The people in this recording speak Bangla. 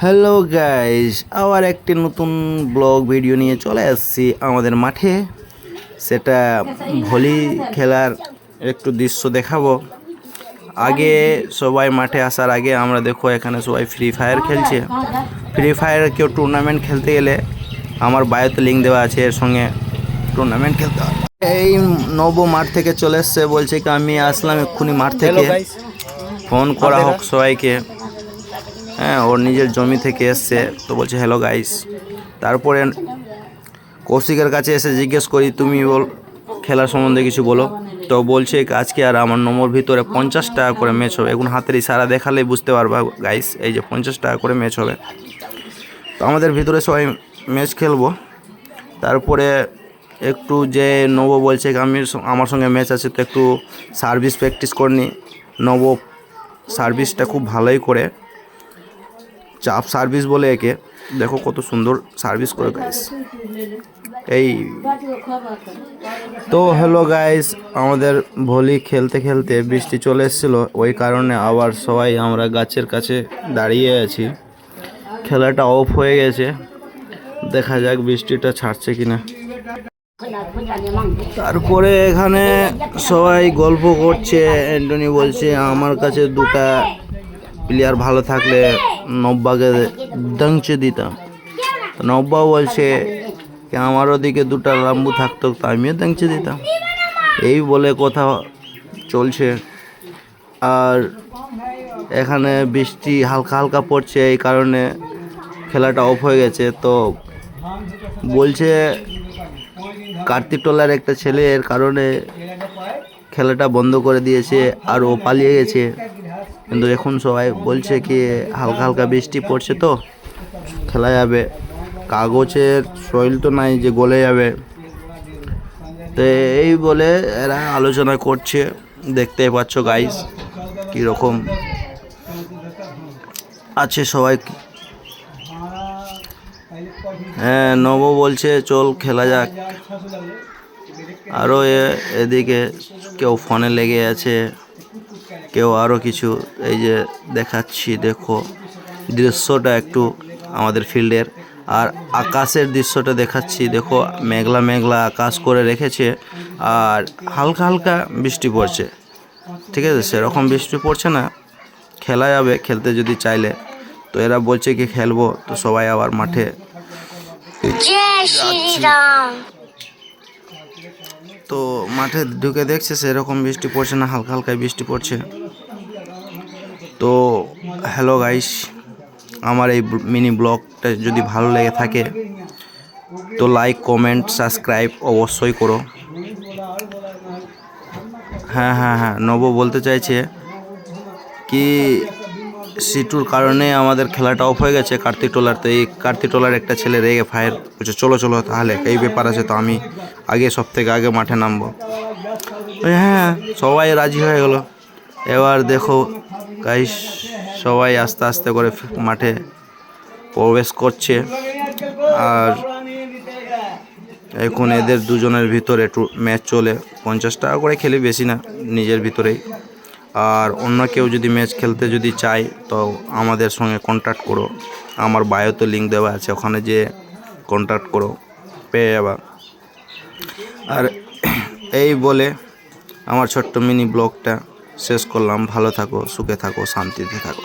হ্যালো গাইস, আবার একটি নতুন ব্লগ ভিডিও নিয়ে চলে আসছি আমাদের মাঠে। সেটা ভলি খেলার একটু দৃশ্য দেখাবো। আগে সবাই মাঠে আসার আগে আমরা দেখো এখানে সবাই ফ্রি ফায়ার খেলছে। ফ্রি ফায়ার কেউ টুর্নামেন্ট খেলতে গেলে আমার বায়োতে লিঙ্ক দেওয়া আছে, এর সঙ্গে টুর্নামেন্ট খেলতে হবে। এই নব মাঠ থেকে চলে এসছে, বলছে কি আমি আসলাম এক্ষুনি মাঠ থেকে। ফোন করা হোক সবাইকে। হ্যাঁ, ওর নিজের জমি থেকে এসছে, তো বলছে হ্যালো গাইস। তারপরে কৌশিকের কাছে এসে জিজ্ঞেস করি তুমি খেলার সম্বন্ধে কিছু বলো। তো বলছে আজকে আর আমার নম্বর ভিতরে 50 টাকা করে ম্যাচ হবে। এখন হাতের ইশারা দেখালেই বুঝতে পারবা গাইস, এই যে 50 টাকা করে ম্যাচ হবে। তো আমাদের ভিতরে সবাই ম্যাচ খেলবো। তারপরে একটু যে নব বলছে আমার সঙ্গে ম্যাচ আছে, তো একটু সার্ভিস প্র্যাকটিস করনি। নব সার্ভিসটা খুব ভালোই করে, চাপ সার্ভিস বলে একে। দেখো কত সুন্দর সার্ভিস করে গাইস। এই তো হ্যালো গাইস, আমাদের ভলি খেলতে খেলতে বৃষ্টি চলে এসেছিল, ওই কারণে আবার সবাই আমরা গাছের কাছে দাঁড়িয়ে আছি। খেলাটা অফ হয়ে গেছে, দেখা যাক বৃষ্টিটা ছাড়ছে কিনা। তারপরে এখানে সবাই গল্প করছে। অ্যান্টনি বলছে আমার কাছে দুটা প্লেয়ার ভালো থাকলে নব্বাকে দাংচে দিতাম। নব্বা বলছে আমার ওদিকে দুটা লাম্বু থাকতো তো আমিও দাংচে দিতাম। এই বলে কথা চলছে। আর এখানে বৃষ্টি হালকা হালকা পড়ছে, এই কারণে খেলাটা অফ হয়ে গেছে। তো বলছে কার্তিকটোলার একটা ছেলে এর কারণে খেলাটা বন্ধ করে দিয়েছে, আর ও পালিয়ে গেছে। কিন্তু এখন সবাই বলছে কি হালকা হালকা বৃষ্টি পড়ছে তো খেলা যাবে, কাগজের শৈল তো নাই যে গলে যাবে। তো এই বলে এরা আলোচনা করছে, দেখতেই পাচ্ছ গাইস কীরকম আছে সবাই। হ্যাঁ, নব বলছে চল খেলা যাক। আরও এদিকে কেউ ফোনে লেগে আছে, কেউ আরও কিছু। এই যে দেখাচ্ছি, দেখো দৃশ্যটা একটু আমাদের ফিল্ডের, আর আকাশের দৃশ্যটা দেখাচ্ছি। দেখো মেঘলা মেঘলা আকাশ করে রেখেছে, আর হালকা হালকা বৃষ্টি পড়ছে। ঠিক আছে, সেরকম বৃষ্টি পড়ছে না, খেলা যাবে খেলতে যদি চাইলে। তো এরা বলছে কি খেলবো, তো সবাই আবার মাঠে। তো মাঠে ঢুকে দেখছে সেরকম বৃষ্টি পড়ছে না, হালকা হালকায় বৃষ্টি পড়ছে। তো হ্যালো গাইস, আমার এই মিনি ব্লগটা যদি ভালো লেগে থাকে তো লাইক কমেন্ট সাবস্ক্রাইব অবশ্যই করো। হ্যাঁ হ্যাঁ হ্যাঁ, নব বলতে চাইছে কি সিটুর কারণে আমাদের খেলাটা অফ হয়ে গেছে কার্তিকটোলার। তো এই কার্তিকটোলার একটা ছেলে রেগে ফায়ার বলছে চলো চলো তাহলে, এই ব্যাপার আছে তো আমি আগে সব থেকে আগে মাঠে নামবো। হ্যাঁ, সবাই রাজি হয়ে গেল। এবার দেখো গাইস, সবাই আস্তে আস্তে করে মাঠে প্রবেশ করছে। আর এখন এদের দুজনের ভিতরে ম্যাচ চলে। 50 টাকা করে খেলি, বেশি না, নিজের ভিতরেই। আর অন্য কেউ যদি ম্যাচ খেলতে যদি চায় তো আমাদের সঙ্গে কন্ট্যাক্ট করো, আমার বায়োতে লিঙ্ক দেওয়া আছে, ওখানে যে কন্ট্যাক্ট করো, পেয়ে যাবা। আর এই বলে আমার ছোট্ট মিনি ব্লগটা শেষ করলাম। ভালো থাকো, সুখে থাকো, শান্তিতে থাকো।